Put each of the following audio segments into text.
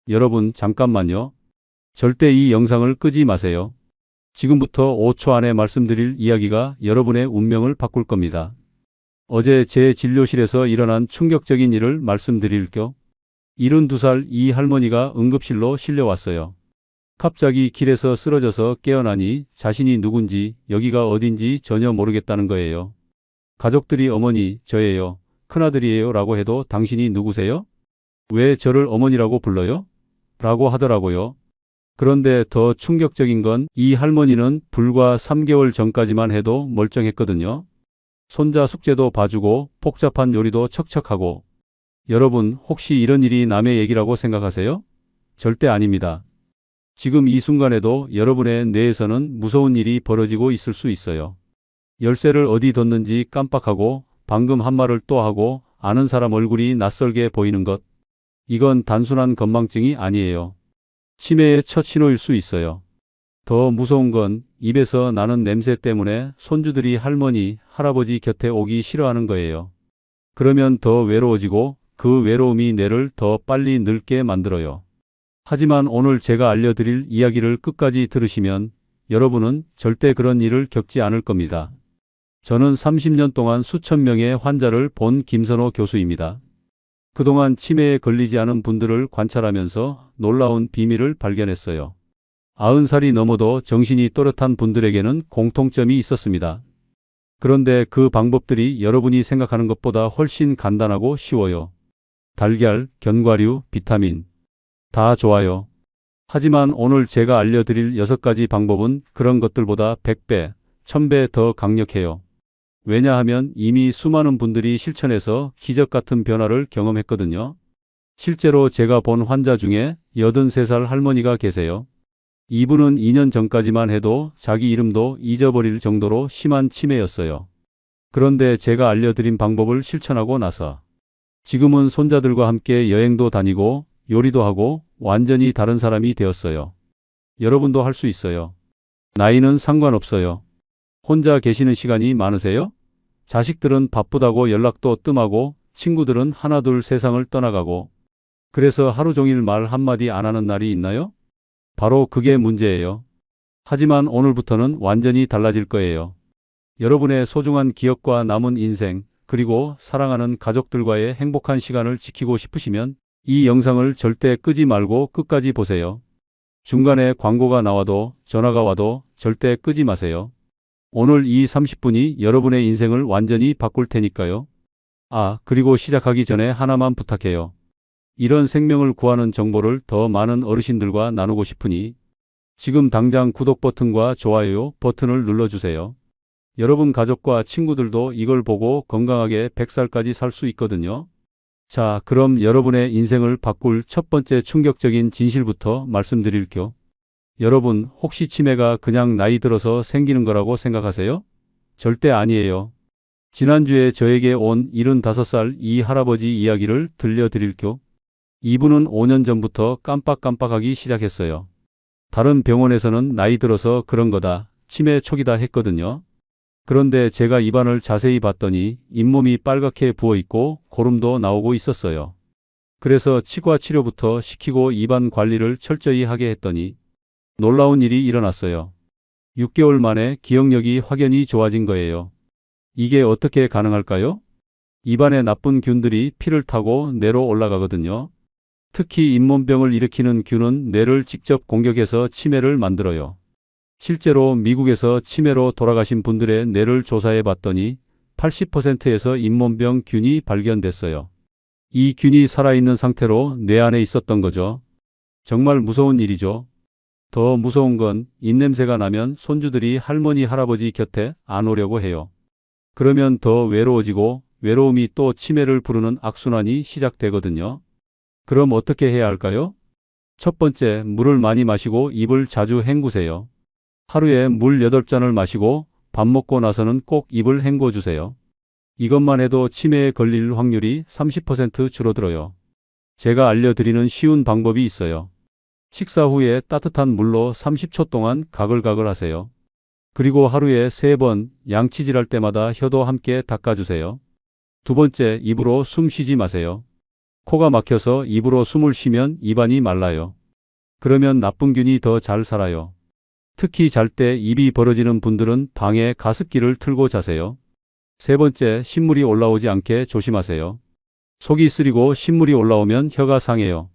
여러분, 잠깐만요. 절대 이 영상을 끄지 마세요. 지금부터 5초 안에 말씀드릴 이야기가 여러분의 운명을 바꿀 겁니다. 어제 제 진료실에서 일어난 충격적인 일을 말씀드릴게요. 72살 이 할머니가 응급실로 실려왔어요. 갑자기 길에서 쓰러져서 깨어나니 자신이 누군지 여기가 어딘지 전혀 모르겠다는 거예요. 가족들이 어머니, 저예요. 큰아들이에요 라고 해도 당신이 누구세요? 왜 저를 어머니라고 불러요? 라고 하더라고요. 그런데 더 충격적인 건 이 할머니는 불과 3개월 전까지만 해도 멀쩡했거든요. 손자 숙제도 봐주고 복잡한 요리도 척척하고. 여러분, 혹시 이런 일이 남의 얘기라고 생각하세요? 절대 아닙니다. 지금 이 순간에도 여러분의 뇌에서는 무서운 일이 벌어지고 있을 수 있어요. 열쇠를 어디 뒀는지 깜빡하고 방금 한 말을 또 하고 아는 사람 얼굴이 낯설게 보이는 것. 이건 단순한 건망증이 아니에요. 치매의 첫 신호일 수 있어요. 더 무서운 건 입에서 나는 냄새 때문에 손주들이 할머니, 할아버지 곁에 오기 싫어하는 거예요. 그러면 더 외로워지고 그 외로움이 뇌를 더 빨리 늙게 만들어요. 하지만 오늘 제가 알려드릴 이야기를 끝까지 들으시면 여러분은 절대 그런 일을 겪지 않을 겁니다. 저는 30년 동안 수천 명의 환자를 본 김선호 교수입니다. 그동안 치매에 걸리지 않은 분들을 관찰하면서 놀라운 비밀을 발견했어요. 90살이 넘어도 정신이 또렷한 분들에게는 공통점이 있었습니다. 그런데 그 방법들이 여러분이 생각하는 것보다 훨씬 간단하고 쉬워요. 달걀, 견과류, 비타민. 다 좋아요. 하지만 오늘 제가 알려드릴 6가지 방법은 그런 것들보다 100배, 1000배 더 강력해요. 왜냐하면 이미 수많은 분들이 실천해서 기적 같은 변화를 경험했거든요. 실제로 제가 본 환자 중에 83살 할머니가 계세요. 이분은 2년 전까지만 해도 자기 이름도 잊어버릴 정도로 심한 치매였어요. 그런데 제가 알려드린 방법을 실천하고 나서 지금은 손자들과 함께 여행도 다니고 요리도 하고 완전히 다른 사람이 되었어요. 여러분도 할 수 있어요. 나이는 상관없어요. 혼자 계시는 시간이 많으세요? 자식들은 바쁘다고 연락도 뜸하고 친구들은 하나둘 세상을 떠나가고 그래서 하루 종일 말 한마디 안 하는 날이 있나요? 바로 그게 문제예요. 하지만 오늘부터는 완전히 달라질 거예요. 여러분의 소중한 기억과 남은 인생 그리고 사랑하는 가족들과의 행복한 시간을 지키고 싶으시면 이 영상을 절대 끄지 말고 끝까지 보세요. 중간에 광고가 나와도 전화가 와도 절대 끄지 마세요. 오늘 이 30분이 여러분의 인생을 완전히 바꿀 테니까요. 그리고 시작하기 전에 하나만 부탁해요. 이런 생명을 구하는 정보를 더 많은 어르신들과 나누고 싶으니 지금 당장 구독 버튼과 좋아요 버튼을 눌러주세요. 여러분 가족과 친구들도 이걸 보고 건강하게 100살까지 살 수 있거든요. 자, 그럼 여러분의 인생을 바꿀 첫 번째 충격적인 진실부터 말씀드릴게요. 여러분, 혹시 치매가 그냥 나이 들어서 생기는 거라고 생각하세요? 절대 아니에요. 지난주에 저에게 온 75살 이 할아버지 이야기를 들려드릴게요. 이분은 5년 전부터 깜빡깜빡하기 시작했어요. 다른 병원에서는 나이 들어서 그런 거다, 치매 초기다 했거든요. 그런데 제가 입안을 자세히 봤더니 잇몸이 빨갛게 부어있고 고름도 나오고 있었어요. 그래서 치과 치료부터 시키고 입안 관리를 철저히 하게 했더니 놀라운 일이 일어났어요. 6개월 만에 기억력이 확연히 좋아진 거예요. 이게 어떻게 가능할까요? 입안에 나쁜 균들이 피를 타고 뇌로 올라가거든요. 특히 잇몸병을 일으키는 균은 뇌를 직접 공격해서 치매를 만들어요. 실제로 미국에서 치매로 돌아가신 분들의 뇌를 조사해 봤더니 80%에서 잇몸병 균이 발견됐어요. 이 균이 살아있는 상태로 뇌 안에 있었던 거죠. 정말 무서운 일이죠. 더 무서운 건 입냄새가 나면 손주들이 할머니, 할아버지 곁에 안 오려고 해요. 그러면 더 외로워지고 외로움이 또 치매를 부르는 악순환이 시작되거든요. 그럼 어떻게 해야 할까요? 첫 번째, 물을 많이 마시고 입을 자주 헹구세요. 하루에 물 8잔을 마시고 밥 먹고 나서는 꼭 입을 헹궈 주세요. 이것만 해도 치매에 걸릴 확률이 30% 줄어들어요. 제가 알려드리는 쉬운 방법이 있어요. 식사 후에 따뜻한 물로 30초 동안 가글가글 하세요. 그리고 하루에 3번 양치질할 때마다 혀도 함께 닦아주세요. 두 번째, 입으로 숨 쉬지 마세요. 코가 막혀서 입으로 숨을 쉬면 입안이 말라요. 그러면 나쁜 균이 더 잘 살아요. 특히 잘 때 입이 벌어지는 분들은 방에 가습기를 틀고 자세요. 세 번째, 신물이 올라오지 않게 조심하세요. 속이 쓰리고 신물이 올라오면 혀가 상해요.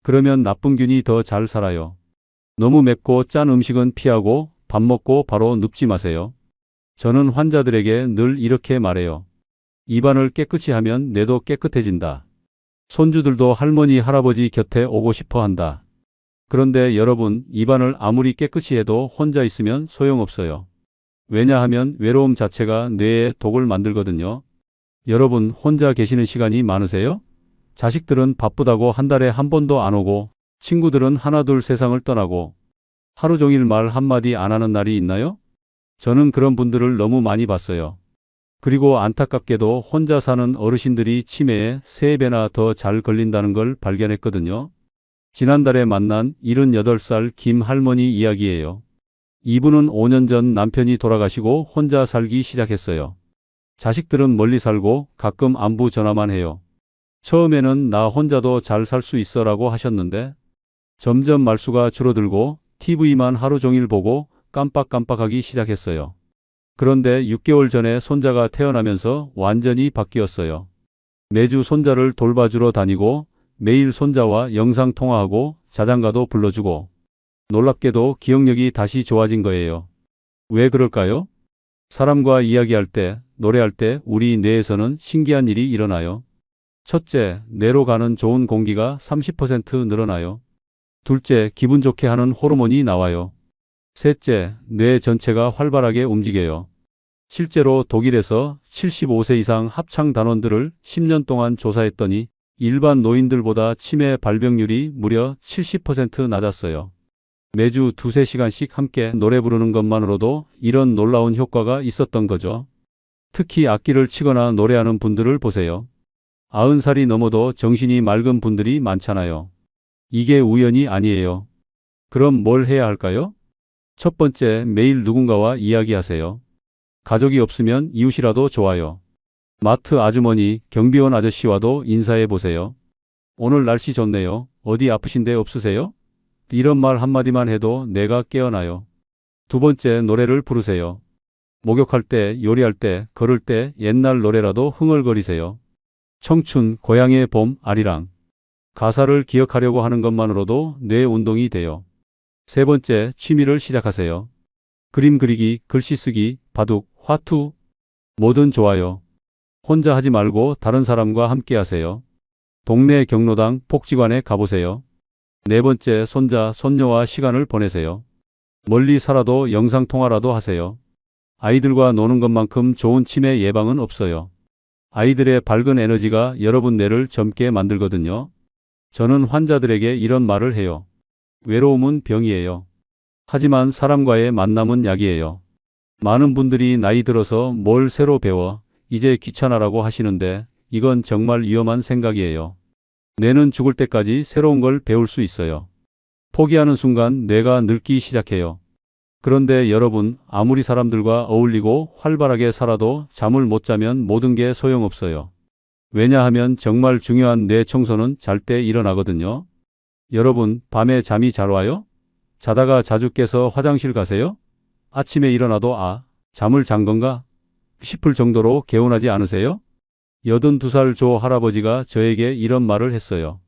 그러면 나쁜 균이 더 잘 살아요. 너무 맵고 짠 음식은 피하고 밥 먹고 바로 눕지 마세요. 저는 환자들에게 늘 이렇게 말해요. 입안을 깨끗이 하면 뇌도 깨끗해진다. 손주들도 할머니, 할아버지 곁에 오고 싶어 한다. 그런데 여러분, 입안을 아무리 깨끗이 해도 혼자 있으면 소용없어요. 왜냐하면 외로움 자체가 뇌에 독을 만들거든요. 여러분, 혼자 계시는 시간이 많으세요? 자식들은 바쁘다고 한 달에 한 번도 안 오고, 친구들은 하나둘 세상을 떠나고, 하루 종일 말 한마디 안 하는 날이 있나요? 저는 그런 분들을 너무 많이 봤어요. 그리고 안타깝게도 혼자 사는 어르신들이 치매에 3배나 더 잘 걸린다는 걸 발견했거든요. 지난달에 만난 78살 김 할머니 이야기예요. 이분은 5년 전 남편이 돌아가시고 혼자 살기 시작했어요. 자식들은 멀리 살고 가끔 안부 전화만 해요. 처음에는 나 혼자도 잘 살 수 있어 라고 하셨는데 점점 말수가 줄어들고 TV만 하루 종일 보고 깜빡깜빡하기 시작했어요. 그런데 6개월 전에 손자가 태어나면서 완전히 바뀌었어요. 매주 손자를 돌봐주러 다니고 매일 손자와 영상통화하고 자장가도 불러주고 놀랍게도 기억력이 다시 좋아진 거예요. 왜 그럴까요? 사람과 이야기할 때, 노래할 때 우리 뇌에서는 신기한 일이 일어나요. 첫째, 뇌로 가는 좋은 공기가 30% 늘어나요. 둘째, 기분 좋게 하는 호르몬이 나와요. 셋째, 뇌 전체가 활발하게 움직여요. 실제로 독일에서 75세 이상 합창 단원들을 10년 동안 조사했더니 일반 노인들보다 치매 발병률이 무려 70% 낮았어요. 매주 2~3시간씩 함께 노래 부르는 것만으로도 이런 놀라운 효과가 있었던 거죠. 특히 악기를 치거나 노래하는 분들을 보세요. 90살이 넘어도 정신이 맑은 분들이 많잖아요. 이게 우연이 아니에요. 그럼 뭘 해야 할까요? 첫 번째, 매일 누군가와 이야기하세요. 가족이 없으면 이웃이라도 좋아요. 마트 아주머니, 경비원 아저씨와도 인사해 보세요. 오늘 날씨 좋네요. 어디 아프신 데 없으세요? 이런 말 한마디만 해도 뇌가 깨어나요. 두 번째, 노래를 부르세요. 목욕할 때, 요리할 때, 걸을 때 옛날 노래라도 흥얼거리세요. 청춘, 고향의 봄, 아리랑. 가사를 기억하려고 하는 것만으로도 뇌 운동이 돼요. 세 번째, 취미를 시작하세요. 그림 그리기, 글씨 쓰기, 바둑, 화투, 뭐든 좋아요. 혼자 하지 말고 다른 사람과 함께 하세요. 동네 경로당, 복지관에 가보세요. 네 번째, 손자, 손녀와 시간을 보내세요. 멀리 살아도 영상통화라도 하세요. 아이들과 노는 것만큼 좋은 치매 예방은 없어요. 아이들의 밝은 에너지가 여러분 뇌를 젊게 만들거든요. 저는 환자들에게 이런 말을 해요. 외로움은 병이에요. 하지만 사람과의 만남은 약이에요. 많은 분들이 나이 들어서 뭘 새로 배워 이제 귀찮아라고 하시는데 이건 정말 위험한 생각이에요. 뇌는 죽을 때까지 새로운 걸 배울 수 있어요. 포기하는 순간 뇌가 늙기 시작해요. 그런데 여러분, 아무리 사람들과 어울리고 활발하게 살아도 잠을 못 자면 모든 게 소용없어요. 왜냐하면 정말 중요한 뇌 청소는 잘 때 일어나거든요. 여러분, 밤에 잠이 잘 와요? 자다가 자주 깨서 화장실 가세요? 아침에 일어나도 잠을 잔 건가 싶을 정도로 개운하지 않으세요? 82살 조 할아버지가 저에게 이런 말을 했어요.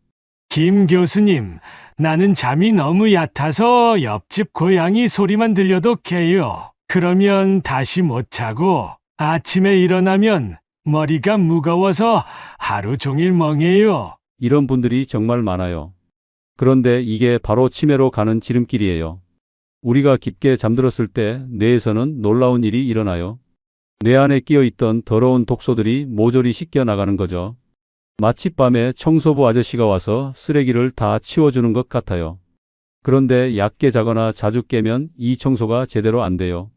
김 교수님, 나는 잠이 너무 얕아서 옆집 고양이 소리만 들려도 깨요. 그러면 다시 못 자고 아침에 일어나면 머리가 무거워서 하루 종일 멍해요. 이런 분들이 정말 많아요. 그런데 이게 바로 치매로 가는 지름길이에요. 우리가 깊게 잠들었을 때 뇌에서는 놀라운 일이 일어나요. 뇌 안에 끼어있던 더러운 독소들이 모조리 씻겨 나가는 거죠. 마치 밤에 청소부 아저씨가 와서 쓰레기를 다 치워주는 것 같아요. 그런데 얕게 자거나 자주 깨면 이 청소가 제대로 안 돼요.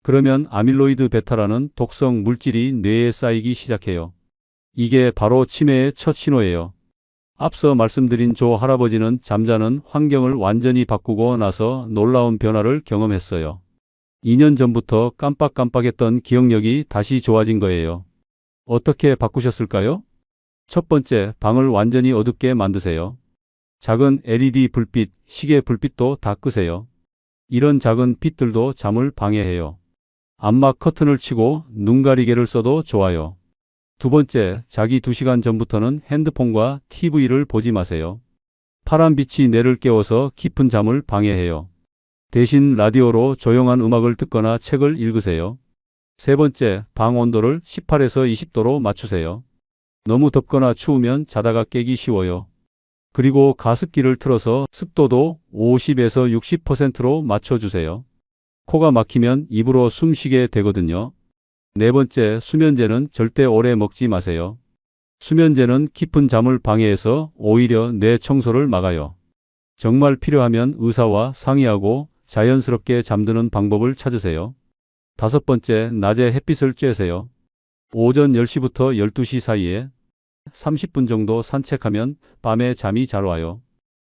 그러면 아밀로이드 베타라는 독성 물질이 뇌에 쌓이기 시작해요. 이게 바로 치매의 첫 신호예요. 앞서 말씀드린 조 할아버지는 잠자는 환경을 완전히 바꾸고 나서 놀라운 변화를 경험했어요. 2년 전부터 깜빡깜빡했던 기억력이 다시 좋아진 거예요. 어떻게 바꾸셨을까요? 첫 번째, 방을 완전히 어둡게 만드세요. 작은 LED 불빛, 시계 불빛도 다 끄세요. 이런 작은 빛들도 잠을 방해해요. 암막 커튼을 치고 눈 가리개를 써도 좋아요. 두 번째, 자기 2시간 전부터는 핸드폰과 TV를 보지 마세요. 파란 빛이 뇌를 깨워서 깊은 잠을 방해해요. 대신 라디오로 조용한 음악을 듣거나 책을 읽으세요. 세 번째, 방 온도를 18에서 20도로 맞추세요. 너무 덥거나 추우면 자다가 깨기 쉬워요. 그리고 가습기를 틀어서 습도도 50에서 60%로 맞춰주세요. 코가 막히면 입으로 숨 쉬게 되거든요. 네 번째, 수면제는 절대 오래 먹지 마세요. 수면제는 깊은 잠을 방해해서 오히려 뇌 청소를 막아요. 정말 필요하면 의사와 상의하고 자연스럽게 잠드는 방법을 찾으세요. 다섯 번째, 낮에 햇빛을 쬐세요. 오전 10시부터 12시 사이에 30분 정도 산책하면 밤에 잠이 잘 와요.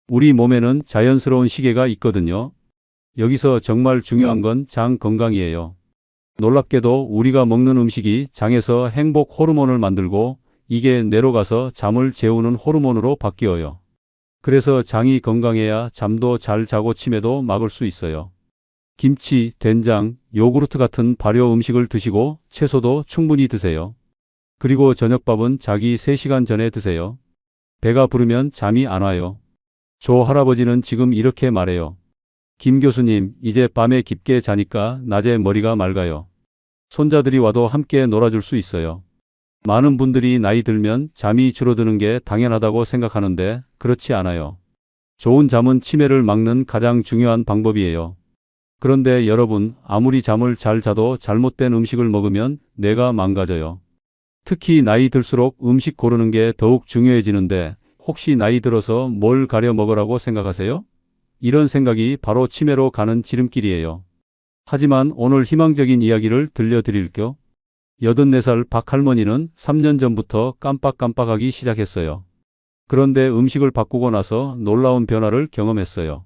우리 몸에는 자연스러운 시계가 있거든요. 여기서 정말 중요한 건 장 건강이에요. 놀랍게도 우리가 먹는 음식이 장에서 행복 호르몬을 만들고 이게 뇌로 가서 잠을 재우는 호르몬으로 바뀌어요. 그래서 장이 건강해야 잠도 잘 자고 치매도 막을 수 있어요. 김치, 된장, 요구르트 같은 발효 음식을 드시고 채소도 충분히 드세요. 그리고 저녁밥은 자기 3시간 전에 드세요. 배가 부르면 잠이 안 와요. 조 할아버지는 지금 이렇게 말해요. 김 교수님, 이제 밤에 깊게 자니까 낮에 머리가 맑아요. 손자들이 와도 함께 놀아줄 수 있어요. 많은 분들이 나이 들면 잠이 줄어드는 게 당연하다고 생각하는데 그렇지 않아요. 좋은 잠은 치매를 막는 가장 중요한 방법이에요. 그런데 여러분, 아무리 잠을 잘 자도 잘못된 음식을 먹으면 뇌가 망가져요. 특히 나이 들수록 음식 고르는 게 더욱 중요해지는데 혹시 나이 들어서 뭘 가려 먹으라고 생각하세요? 이런 생각이 바로 치매로 가는 지름길이에요. 하지만 오늘 희망적인 이야기를 들려드릴게요. 84살 박할머니는 3년 전부터 깜빡깜빡하기 시작했어요. 그런데 음식을 바꾸고 나서 놀라운 변화를 경험했어요.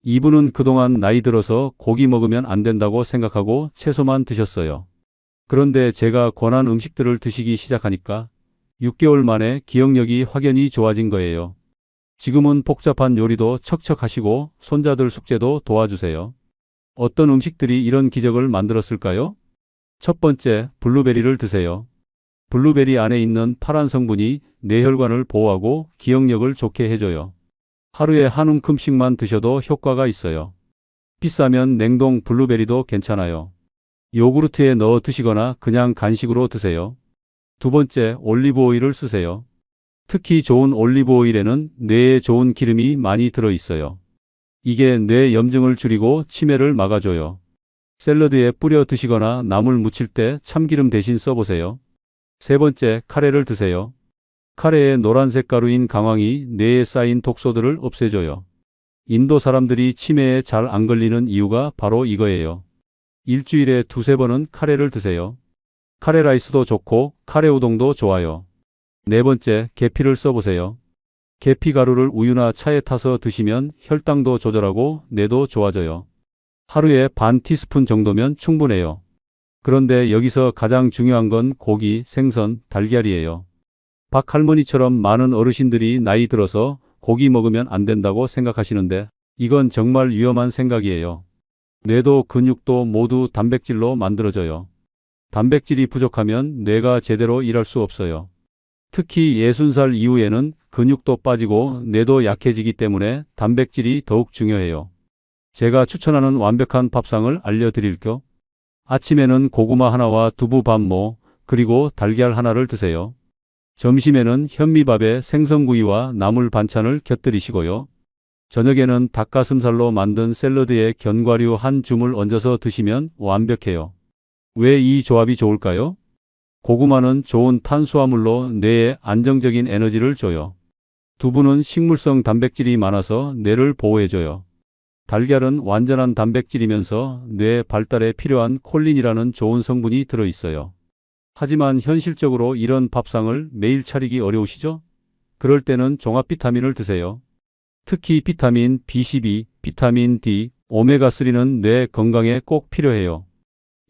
이분은 그동안 나이 들어서 고기 먹으면 안 된다고 생각하고 채소만 드셨어요. 그런데 제가 권한 음식들을 드시기 시작하니까 6개월 만에 기억력이 확연히 좋아진 거예요. 지금은 복잡한 요리도 척척 하시고 손자들 숙제도 도와주세요. 어떤 음식들이 이런 기적을 만들었을까요? 첫 번째, 블루베리를 드세요. 블루베리 안에 있는 파란 성분이 뇌혈관을 보호하고 기억력을 좋게 해줘요. 하루에 한 움큼씩만 드셔도 효과가 있어요. 비싸면 냉동 블루베리도 괜찮아요. 요구르트에 넣어 드시거나 그냥 간식으로 드세요. 두 번째, 올리브 오일을 쓰세요. 특히 좋은 올리브 오일에는 뇌에 좋은 기름이 많이 들어 있어요. 이게 뇌 염증을 줄이고 치매를 막아줘요. 샐러드에 뿌려 드시거나 나물 무칠 때 참기름 대신 써보세요. 세 번째, 카레를 드세요. 카레의 노란색 가루인 강황이 뇌에 쌓인 독소들을 없애줘요. 인도 사람들이 치매에 잘 안 걸리는 이유가 바로 이거예요. 일주일에 2~3번은 카레를 드세요. 카레 라이스도 좋고 카레 우동도 좋아요. 네 번째, 계피를 써보세요. 계피 가루를 우유나 차에 타서 드시면 혈당도 조절하고 뇌도 좋아져요. 하루에 반 티스푼 정도면 충분해요. 그런데 여기서 가장 중요한 건 고기, 생선, 달걀이에요. 박 할머니처럼 많은 어르신들이 나이 들어서 고기 먹으면 안 된다고 생각하시는데 이건 정말 위험한 생각이에요. 뇌도 근육도 모두 단백질로 만들어져요. 단백질이 부족하면 뇌가 제대로 일할 수 없어요. 특히 60살 이후에는 근육도 빠지고 뇌도 약해지기 때문에 단백질이 더욱 중요해요. 제가 추천하는 완벽한 밥상을 알려드릴게요. 아침에는 고구마 하나와 두부 반모, 그리고 달걀 하나를 드세요. 점심에는 현미밥에 생선구이와 나물 반찬을 곁들이시고요. 저녁에는 닭가슴살로 만든 샐러드에 견과류 한 줌을 얹어서 드시면 완벽해요. 왜 이 조합이 좋을까요? 고구마는 좋은 탄수화물로 뇌에 안정적인 에너지를 줘요. 두부는 식물성 단백질이 많아서 뇌를 보호해줘요. 달걀은 완전한 단백질이면서 뇌 발달에 필요한 콜린이라는 좋은 성분이 들어있어요. 하지만 현실적으로 이런 밥상을 매일 차리기 어려우시죠? 그럴 때는 종합 비타민을 드세요. 특히 비타민 B12, 비타민 D, 오메가3는 뇌 건강에 꼭 필요해요.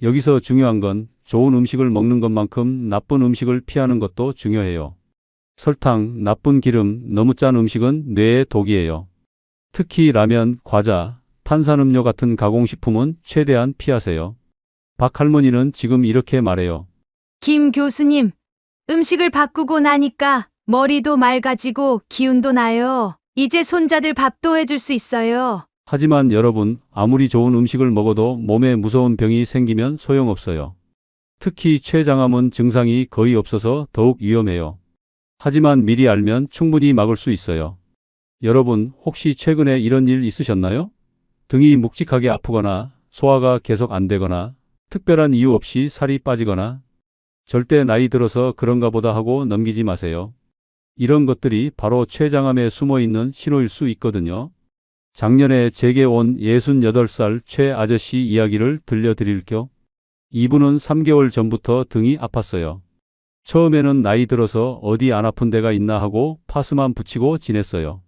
여기서 중요한 건 좋은 음식을 먹는 것만큼 나쁜 음식을 피하는 것도 중요해요. 설탕, 나쁜 기름, 너무 짠 음식은 뇌에 독이에요. 특히 라면, 과자, 탄산음료 같은 가공식품은 최대한 피하세요. 박 할머니는 지금 이렇게 말해요. 김 교수님, 음식을 바꾸고 나니까 머리도 맑아지고 기운도 나요. 이제 손자들 밥도 해줄 수 있어요. 하지만 여러분, 아무리 좋은 음식을 먹어도 몸에 무서운 병이 생기면 소용없어요. 특히 췌장암은 증상이 거의 없어서 더욱 위험해요. 하지만 미리 알면 충분히 막을 수 있어요. 여러분, 혹시 최근에 이런 일 있으셨나요? 등이 묵직하게 아프거나 소화가 계속 안 되거나 특별한 이유 없이 살이 빠지거나 절대 나이 들어서 그런가 보다 하고 넘기지 마세요. 이런 것들이 바로 췌장암에 숨어 있는 신호일 수 있거든요. 작년에 제게 온 68살 최 아저씨 이야기를 들려드릴게요. 이분은 3개월 전부터 등이 아팠어요. 처음에는 나이 들어서 어디 안 아픈 데가 있나 하고 파스만 붙이고 지냈어요.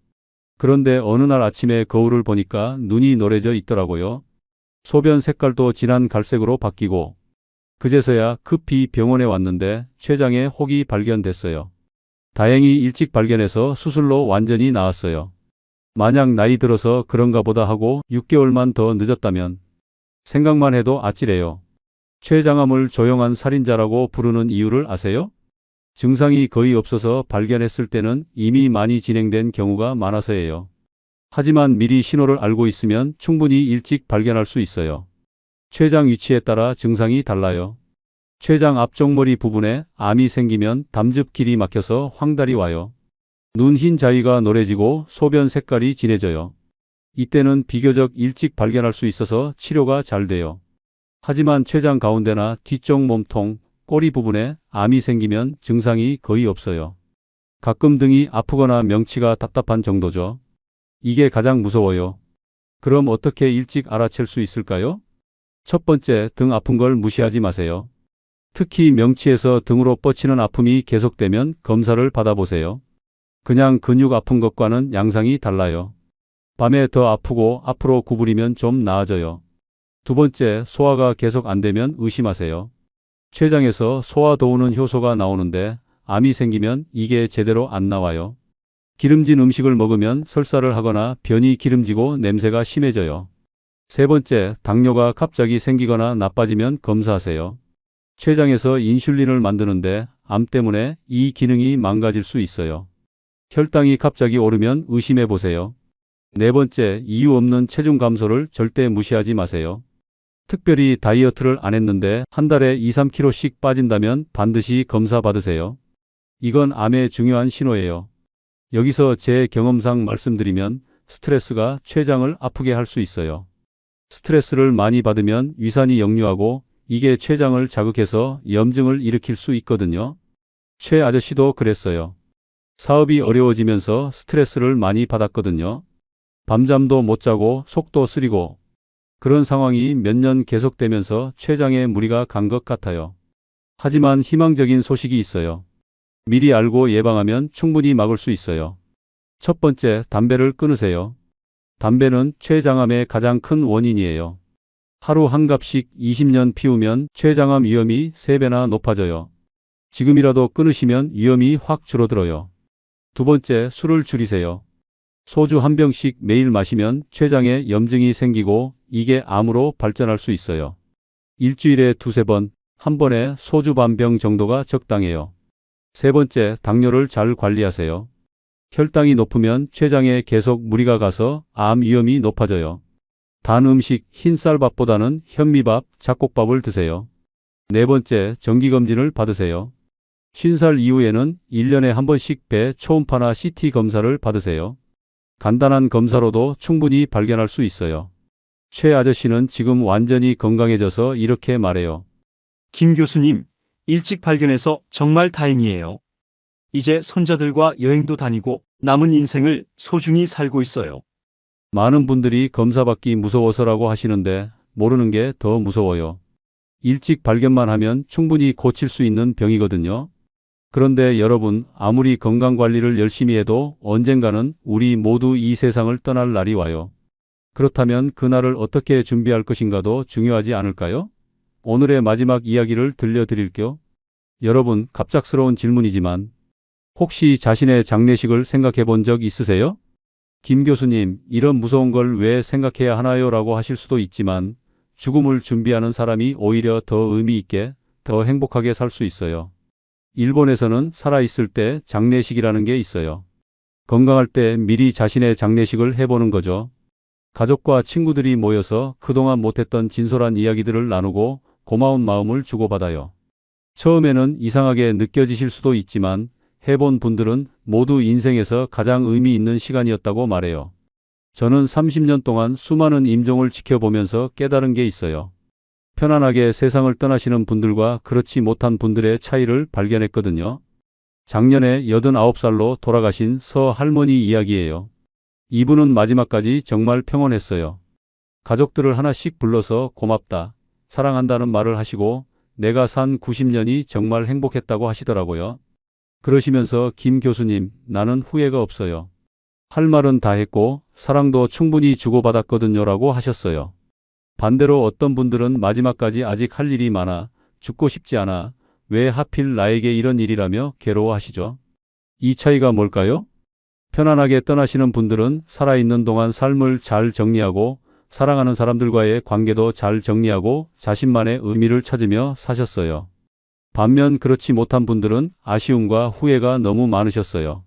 그런데 어느 날 아침에 거울을 보니까 눈이 노래져 있더라고요. 소변 색깔도 진한 갈색으로 바뀌고 그제서야 급히 병원에 왔는데 췌장에 혹이 발견됐어요. 다행히 일찍 발견해서 수술로 완전히 나았어요. 만약 나이 들어서 그런가 보다 하고 6개월만 더 늦었다면 생각만 해도 아찔해요. 췌장암을 조용한 살인자라고 부르는 이유를 아세요? 증상이 거의 없어서 발견했을 때는 이미 많이 진행된 경우가 많아서예요. 하지만 미리 신호를 알고 있으면 충분히 일찍 발견할 수 있어요. 췌장 위치에 따라 증상이 달라요. 췌장 앞쪽 머리 부분에 암이 생기면 담즙 길이 막혀서 황달이 와요. 눈 흰 자위가 노래지고 소변 색깔이 진해져요. 이때는 비교적 일찍 발견할 수 있어서 치료가 잘 돼요. 하지만 췌장 가운데나 뒤쪽 몸통, 꼬리 부분에 암이 생기면 증상이 거의 없어요. 가끔 등이 아프거나 명치가 답답한 정도죠. 이게 가장 무서워요. 그럼 어떻게 일찍 알아챌 수 있을까요? 첫 번째, 등 아픈 걸 무시하지 마세요. 특히 명치에서 등으로 뻗치는 아픔이 계속되면 검사를 받아보세요. 그냥 근육 아픈 것과는 양상이 달라요. 밤에 더 아프고 앞으로 구부리면 좀 나아져요. 두 번째, 소화가 계속 안 되면 의심하세요. 췌장에서 소화 도우는 효소가 나오는데 암이 생기면 이게 제대로 안 나와요. 기름진 음식을 먹으면 설사를 하거나 변이 기름지고 냄새가 심해져요. 세 번째, 당뇨가 갑자기 생기거나 나빠지면 검사하세요. 췌장에서 인슐린을 만드는데 암 때문에 이 기능이 망가질 수 있어요. 혈당이 갑자기 오르면 의심해 보세요. 네 번째, 이유 없는 체중 감소를 절대 무시하지 마세요. 특별히 다이어트를 안 했는데 한 달에 2, 3kg씩 빠진다면 반드시 검사 받으세요. 이건 암의 중요한 신호예요. 여기서 제 경험상 말씀드리면 스트레스가 췌장을 아프게 할 수 있어요. 스트레스를 많이 받으면 위산이 역류하고 이게 췌장을 자극해서 염증을 일으킬 수 있거든요. 최 아저씨도 그랬어요. 사업이 어려워지면서 스트레스를 많이 받았거든요. 밤잠도 못 자고 속도 쓰리고 그런 상황이 몇 년 계속되면서 췌장에 무리가 간 것 같아요. 하지만 희망적인 소식이 있어요. 미리 알고 예방하면 충분히 막을 수 있어요. 첫 번째, 담배를 끊으세요. 담배는 췌장암의 가장 큰 원인이에요. 하루 한 갑씩 20년 피우면 췌장암 위험이 3배나 높아져요. 지금이라도 끊으시면 위험이 확 줄어들어요. 두 번째, 술을 줄이세요. 소주 한 병씩 매일 마시면 췌장에 염증이 생기고 이게 암으로 발전할 수 있어요. 일주일에 2~3번, 한 번에 소주 반 병 정도가 적당해요. 세 번째, 당뇨를 잘 관리하세요. 혈당이 높으면 췌장에 계속 무리가 가서 암 위험이 높아져요. 단 음식, 흰쌀밥보다는 현미밥, 잡곡밥을 드세요. 네 번째, 정기검진을 받으세요. 50살 이후에는 1년에 한 번씩 배 초음파나 CT 검사를 받으세요. 간단한 검사로도 충분히 발견할 수 있어요. 최 아저씨는 지금 완전히 건강해져서 이렇게 말해요. 김 교수님, 일찍 발견해서 정말 다행이에요. 이제 손자들과 여행도 다니고 남은 인생을 소중히 살고 있어요. 많은 분들이 검사받기 무서워서라고 하시는데 모르는 게 더 무서워요. 일찍 발견만 하면 충분히 고칠 수 있는 병이거든요. 그런데 여러분, 아무리 건강관리를 열심히 해도 언젠가는 우리 모두 이 세상을 떠날 날이 와요. 그렇다면 그날을 어떻게 준비할 것인가도 중요하지 않을까요? 오늘의 마지막 이야기를 들려드릴게요. 여러분, 갑작스러운 질문이지만 혹시 자신의 장례식을 생각해 본 적 있으세요? 김 교수님, 이런 무서운 걸 왜 생각해야 하나요? 라고 하실 수도 있지만 죽음을 준비하는 사람이 오히려 더 의미 있게, 더 행복하게 살 수 있어요. 일본에서는 살아있을 때 장례식이라는 게 있어요. 건강할 때 미리 자신의 장례식을 해보는 거죠. 가족과 친구들이 모여서 그동안 못했던 진솔한 이야기들을 나누고 고마운 마음을 주고받아요. 처음에는 이상하게 느껴지실 수도 있지만 해본 분들은 모두 인생에서 가장 의미 있는 시간이었다고 말해요. 저는 30년 동안 수많은 임종을 지켜보면서 깨달은 게 있어요. 편안하게 세상을 떠나시는 분들과 그렇지 못한 분들의 차이를 발견했거든요. 작년에 89살로 돌아가신 서 할머니 이야기예요. 이분은 마지막까지 정말 평온했어요. 가족들을 하나씩 불러서 고맙다, 사랑한다는 말을 하시고 내가 산 90년이 정말 행복했다고 하시더라고요. 그러시면서 김 교수님, 나는 후회가 없어요. 할 말은 다 했고 사랑도 충분히 주고받았거든요 라고 하셨어요. 반대로 어떤 분들은 마지막까지 아직 할 일이 많아, 죽고 싶지 않아, 왜 하필 나에게 이런 일이라며 괴로워하시죠. 이 차이가 뭘까요? 편안하게 떠나시는 분들은 살아있는 동안 삶을 잘 정리하고 사랑하는 사람들과의 관계도 잘 정리하고 자신만의 의미를 찾으며 사셨어요. 반면 그렇지 못한 분들은 아쉬움과 후회가 너무 많으셨어요.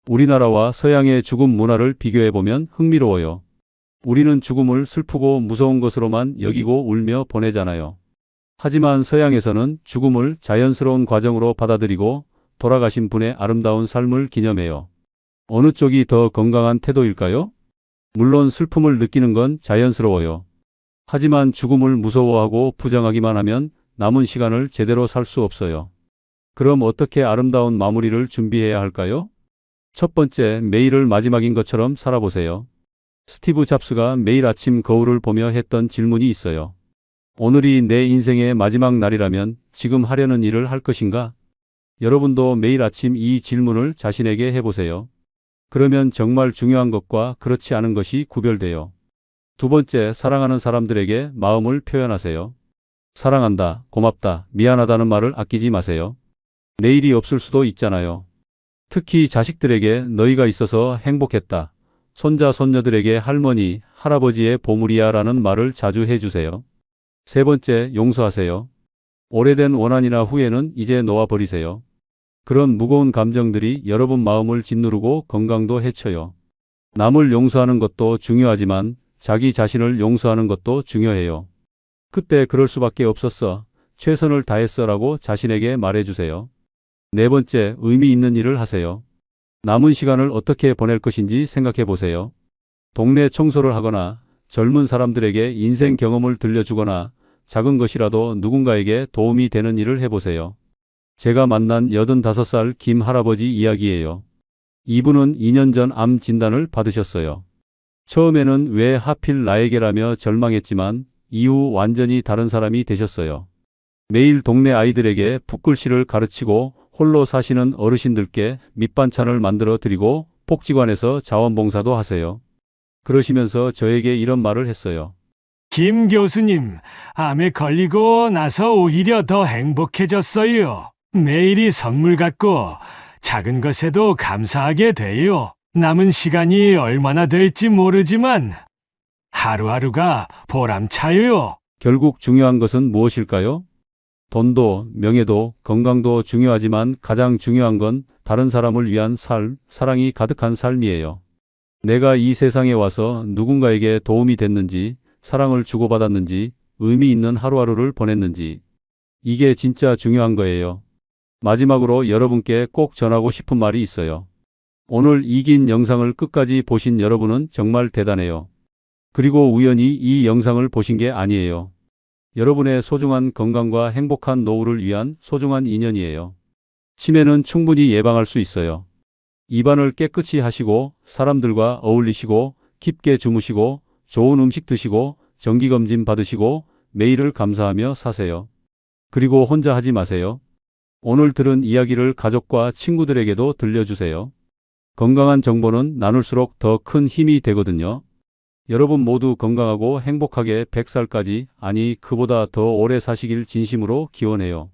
우리나라와 서양의 죽음 문화를 비교해보면 흥미로워요. 우리는 죽음을 슬프고 무서운 것으로만 여기고 울며 보내잖아요. 하지만 서양에서는 죽음을 자연스러운 과정으로 받아들이고 돌아가신 분의 아름다운 삶을 기념해요. 어느 쪽이 더 건강한 태도일까요? 물론 슬픔을 느끼는 건 자연스러워요. 하지만 죽음을 무서워하고 부정하기만 하면 남은 시간을 제대로 살 수 없어요. 그럼 어떻게 아름다운 마무리를 준비해야 할까요? 첫 번째, 매일을 마지막인 것처럼 살아보세요. 스티브 잡스가 매일 아침 거울을 보며 했던 질문이 있어요. 오늘이 내 인생의 마지막 날이라면 지금 하려는 일을 할 것인가? 여러분도 매일 아침 이 질문을 자신에게 해보세요. 그러면 정말 중요한 것과 그렇지 않은 것이 구별돼요. 두 번째, 사랑하는 사람들에게 마음을 표현하세요. 사랑한다, 고맙다, 미안하다는 말을 아끼지 마세요. 내일이 없을 수도 있잖아요. 특히 자식들에게 너희가 있어서 행복했다, 손자, 손녀들에게 할머니, 할아버지의 보물이야 라는 말을 자주 해주세요. 세 번째, 용서하세요. 오래된 원한이나 후회는 이제 놓아버리세요. 그런 무거운 감정들이 여러분 마음을 짓누르고 건강도 해쳐요. 남을 용서하는 것도 중요하지만 자기 자신을 용서하는 것도 중요해요. 그때 그럴 수밖에 없었어, 최선을 다했어 라고 자신에게 말해주세요. 네 번째, 의미 있는 일을 하세요. 남은 시간을 어떻게 보낼 것인지 생각해 보세요. 동네 청소를 하거나 젊은 사람들에게 인생 경험을 들려주거나 작은 것이라도 누군가에게 도움이 되는 일을 해보세요. 제가 만난 85살 김 할아버지 이야기예요. 이분은 2년 전 암 진단을 받으셨어요. 처음에는 왜 하필 나에게라며 절망했지만 이후 완전히 다른 사람이 되셨어요. 매일 동네 아이들에게 붓글씨를 가르치고 홀로 사시는 어르신들께 밑반찬을 만들어 드리고 복지관에서 자원봉사도 하세요. 그러시면서 저에게 이런 말을 했어요. 김 교수님, 암에 걸리고 나서 오히려 더 행복해졌어요. 매일이 선물 같고 작은 것에도 감사하게 돼요. 남은 시간이 얼마나 될지 모르지만 하루하루가 보람차요. 결국 중요한 것은 무엇일까요? 돈도, 명예도, 건강도 중요하지만 가장 중요한 건 다른 사람을 위한 삶, 사랑이 가득한 삶이에요. 내가 이 세상에 와서 누군가에게 도움이 됐는지, 사랑을 주고받았는지, 의미 있는 하루하루를 보냈는지, 이게 진짜 중요한 거예요. 마지막으로 여러분께 꼭 전하고 싶은 말이 있어요. 오늘 이 긴 영상을 끝까지 보신 여러분은 정말 대단해요. 그리고 우연히 이 영상을 보신 게 아니에요. 여러분의 소중한 건강과 행복한 노후를 위한 소중한 인연이에요. 치매는 충분히 예방할 수 있어요. 입안을 깨끗이 하시고 사람들과 어울리시고 깊게 주무시고 좋은 음식 드시고 정기검진 받으시고 매일을 감사하며 사세요. 그리고 혼자 하지 마세요. 오늘 들은 이야기를 가족과 친구들에게도 들려주세요. 건강한 정보는 나눌수록 더 큰 힘이 되거든요. 여러분 모두 건강하고 행복하게 100살까지, 아니 그보다 더 오래 사시길 진심으로 기원해요.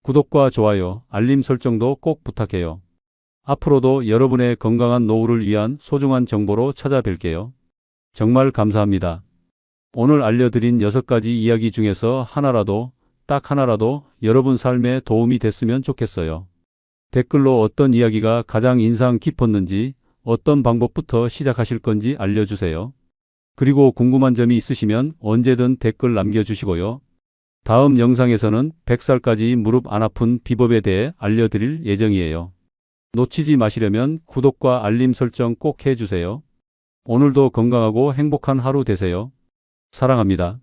구독과 좋아요, 알림 설정도 꼭 부탁해요. 앞으로도 여러분의 건강한 노후를 위한 소중한 정보로 찾아뵐게요. 정말 감사합니다. 오늘 알려드린 6가지 이야기 중에서 하나라도, 딱 하나라도 여러분 삶에 도움이 됐으면 좋겠어요. 댓글로 어떤 이야기가 가장 인상 깊었는지, 어떤 방법부터 시작하실 건지 알려주세요. 그리고 궁금한 점이 있으시면 언제든 댓글 남겨주시고요. 다음 영상에서는 100살까지 무릎 안 아픈 비법에 대해 알려드릴 예정이에요. 놓치지 마시려면 구독과 알림 설정 꼭 해주세요. 오늘도 건강하고 행복한 하루 되세요. 사랑합니다.